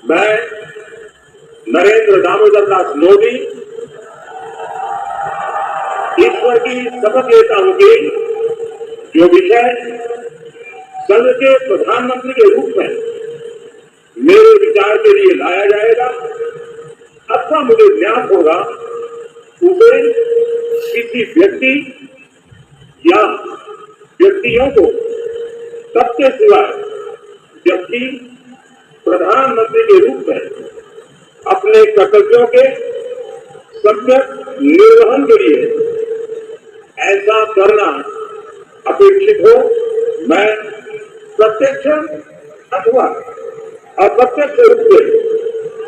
मैं नरेंद्र दामोदर दास मोदी ईश्वर की शपथ लेता हूं कि जो विषय संघ के प्रधानमंत्री के रूप में मेरे विचार के लिए लाया जाएगा अथवा मुझे ज्ञात होगा उसे किसी व्यक्ति या व्यक्तियों को सबके सिवाय जबकि प्रधानमंत्री के रूप में अपने कर्तव्यों के सम्यक निर्वहन के लिए ऐसा करना अपेक्षित हो, मैं प्रत्यक्ष अथवा अप्रत्यक्ष रूप से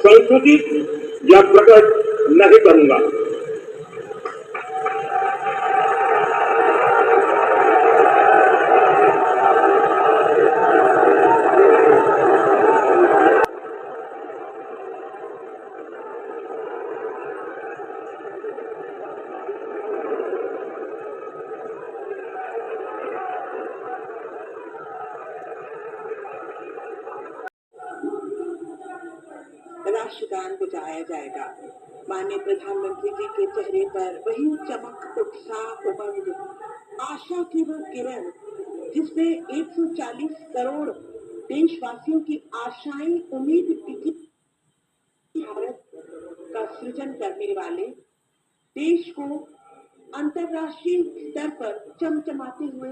संसूचित या प्रकट नहीं करूंगा। राष्ट्रगान बजाया जाएगा। माननीय प्रधानमंत्री जी के चेहरे पर वही चमक, उत्साह, उमंग, आशा की वो किरण जिसमें 140 करोड़ देशवासियों की आशाएं, उम्मीद टिकी भारत का सृजन करने वाले, देश को अंतर्राष्ट्रीय स्तर पर चमचमाते हुए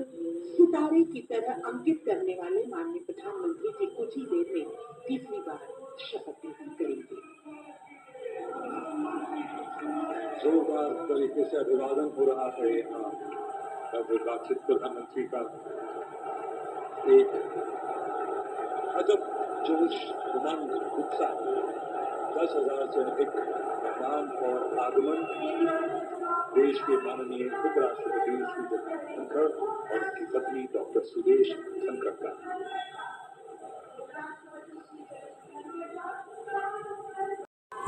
सितारे की तरह अंकित करने वाले माननीय प्रधानमंत्री जी कुछ ही देर में तीसरी बार शपथ ग्रहण करेंगे। जोरदार तरीके से अभिवादन हो रहा है यहाँ नवनिर्वाचित प्रधानमंत्री का। एक अजब जोश, उमंग, उत्साह, 10,000 से अधिक मेहमान और आगमन देश के माननीय उपराष्ट्रपति श्री जगदीप धनखड़ और उनकी पत्नी डॉक्टर सुदेश धनखड़ का।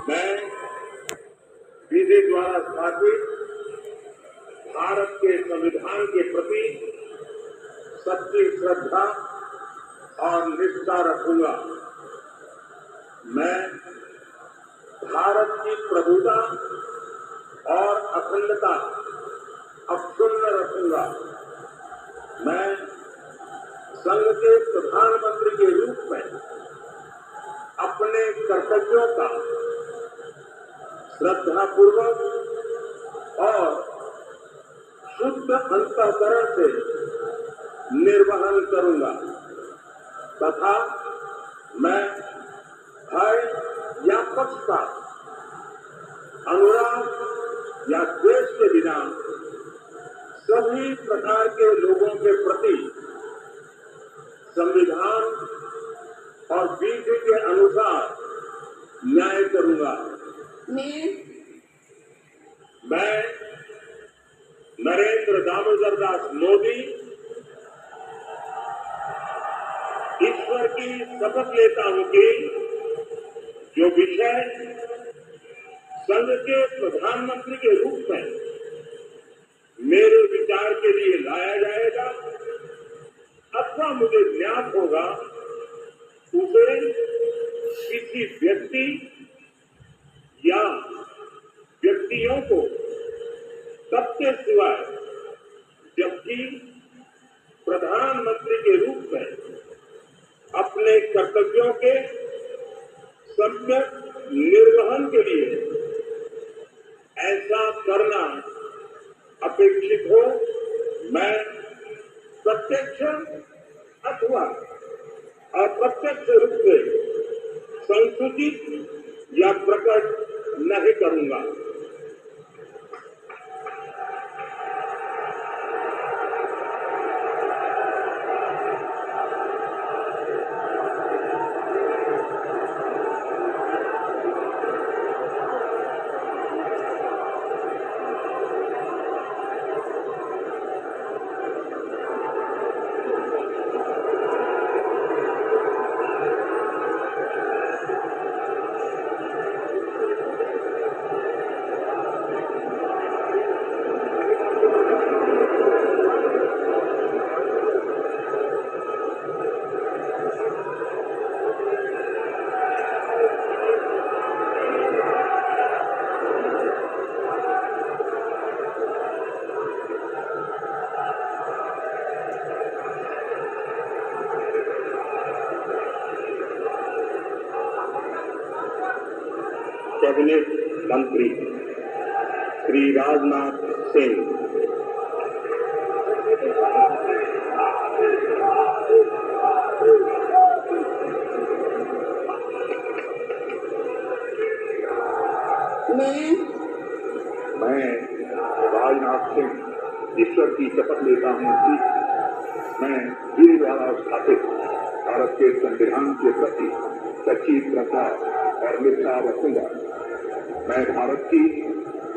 मैं विधि द्वारा स्थापित भारत के संविधान के प्रति सच्ची श्रद्धा और निष्ठा रखूंगा। मैं भारत की प्रभुता और अखंडता अक्षुण्ण रखूंगा। मैं संघ के प्रधानमंत्री के रूप में अपने कर्तव्यों का श्रद्धापूर्वक और शुद्ध अंतःकरण से निर्वहन करूंगा तथा मैं भय या पक्षपात, अनुराग या द्वेष के बिना सभी प्रकार के लोगों के प्रति संविधान और विधि के अनुसार न्याय करूंगा। मैं नरेंद्र दामोदर दास मोदी ईश्वर की शपथ लेता हूं कि जो विषय संघ के प्रधानमंत्री के रूप में मेरे विचार के लिए लाया जाएगा अथवा मुझे ज्ञात होगा उसे किसी व्यक्ति या व्यक्तियों को सबके सिवाय जबकि प्रधानमंत्री के रूप में अपने कर्तव्यों के सम्यक निर्वहन के लिए ऐसा करना अपेक्षित हो, मैं प्रत्यक्ष अथवा अप्रत्यक्ष रूप से संसूचित या प्रकट नहीं करूंगा। कैबिनेट मंत्री श्री राजनाथ सिंह, मैं राजनाथ सिंह ईश्वर की शपथ लेता हूँ कि मैं विधि द्वारा स्थापित भारत के संविधान के प्रति सच्ची श्रद्धा और निष्ठा रखूंगा। मैं भारत की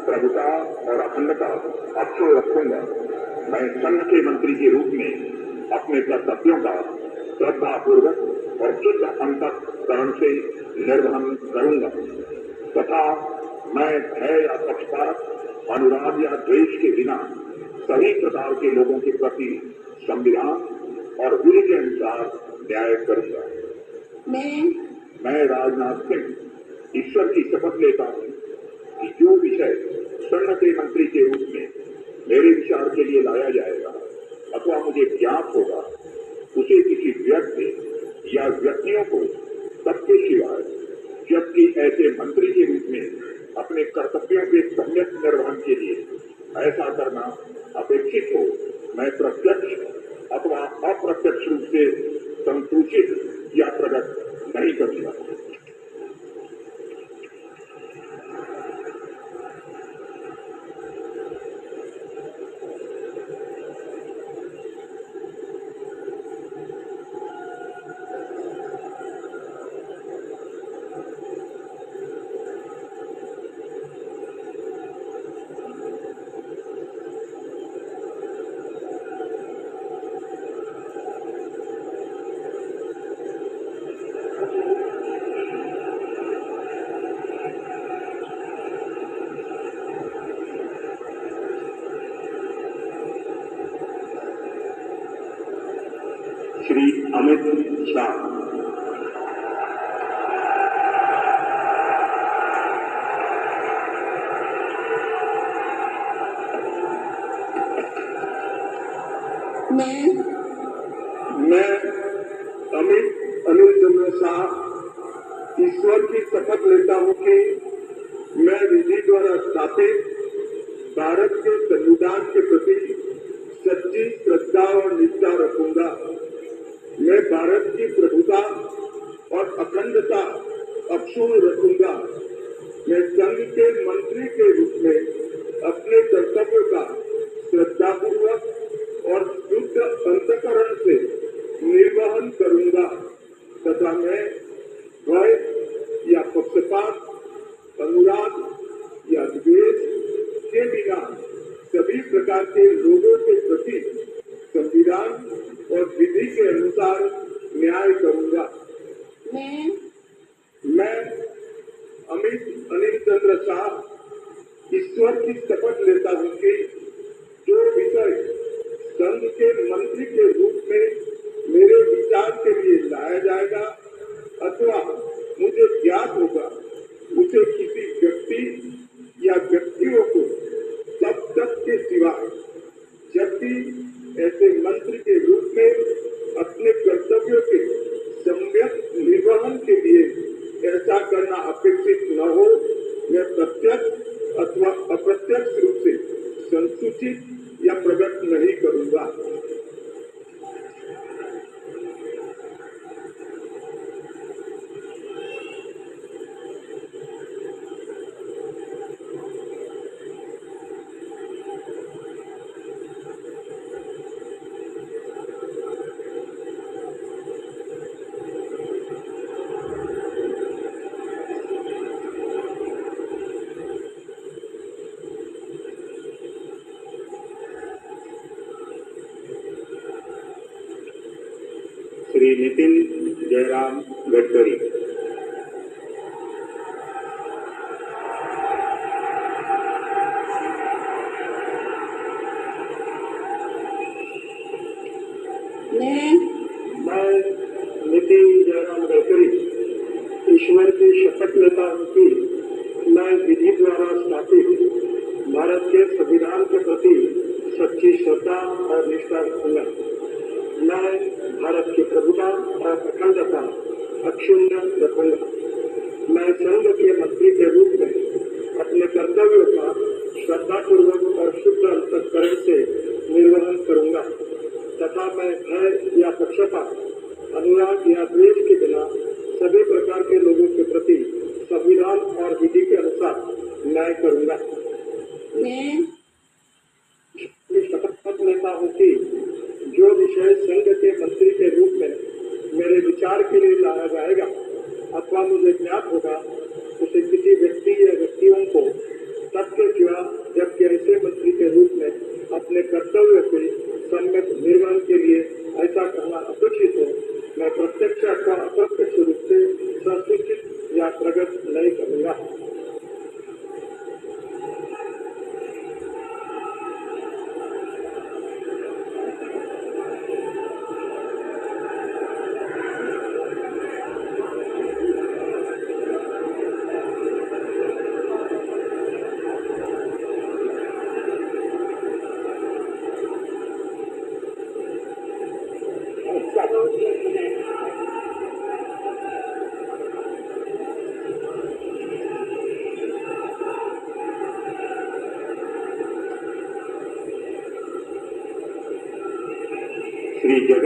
प्रभुता और अखंडता अक्षुण्ण रखूंगा। मैं संघ के मंत्री के रूप में अपने कर्तव्यों का श्रद्धापूर्वक और शुद्ध अंतःकरण से निर्वहन करूंगा तथा मैं भय या पक्षपात, अनुराग या द्वेष के बिना सभी प्रकार के लोगों के प्रति संविधान और विधि के अनुसार न्याय करूंगा। मैं राजनाथ सिंह ईश्वर की शपथ लेता हूँ कि जो विषय संघ के मंत्री के रूप में मेरे विचार के लिए लाया जाएगा अथवा मुझे ज्ञात होगा, उसे किसी व्यक्ति या व्यक्तियों को सबके सिवाय, जबकि ऐसे मंत्री के रूप में अपने कर्तव्यों के सम्यक निर्वहन के लिए ऐसा करना अपेक्षित हो, मैं प्रत्यक्ष अथवा अप्रत्यक्ष रूप से संसूचित या प्रकट नहीं करूंगा। श्री अमित शाह, मैं अनिल चंद्र शाह ईश्वर की शपथ लेता हूँ कि मैं विधि द्वारा स्थापित भारत के संविधान के प्रति सच्ची श्रद्धा और निष्ठा रखूंगा। मैं भारत की प्रभुता और अखंडता अक्षुण्ण रखूंगा। मैं संघ के मंत्री के रूप में अपने कर्तव्यों का श्रद्धापूर्वक और शुद्ध अंतःकरण से निर्वहन करूंगा तथा मैं भय या पक्षपात, अनुराग या द्वेष के बिना सभी प्रकार के लोगों के प्रति संविधान और विधि के अनुसार न्याय करूंगा। मैं अनिल चंद्र शाह ईश्वर की शपथ लेता हूँ कि जो विषय संघ के मंत्री के रूप में मेरे विचार के लिए लाया जाएगा अथवा मुझे ज्ञात होगा, उसे किसी व्यक्ति या व्यक्तियों को तब तक के सिवाय, जबकि ऐसे मंत्री के रूप में अपने कर्तव्यों के सम्यक निर्वहन के लिए ऐसा करना अपेक्षित न हो, मैं प्रत्यक्ष अथवा अप्रत्यक्ष रूप से संसूचित या प्रकट नहीं करूंगा। श्री नितिन जयराम गडकरी, मैं नितिन जयराम गडकरी ईश्वर की शपथ लेता हूँ कि मैं विधि द्वारा स्थापित भारत के संविधान के प्रति सच्ची श्रद्धा और निष्ठा रखूंगा। मैं भारत की प्रभुता और अखंडता अक्षुण्ण रखूंगा। मैं संघ के मंत्री के रूप में मैं करूंगा। मैं शपथ लेता हूँ कि जो विषय संघ के मंत्री के रूप में मेरे विचार के लिए लाया जाएगा अथवा मुझे ज्ञात होगा उसे किसी व्यक्ति या व्यक्तियों को सबके सिवा जबकि ऐसे मंत्री के रूप में अपने कर्तव्य से सम्यक निर्वहन के लिए ऐसा करना अपेक्षित हो, मैं प्रत्यक्ष अथवा अप्रत्यक्ष रूप से संसूचित या प्रकट नहीं करूंगा। श्री जगत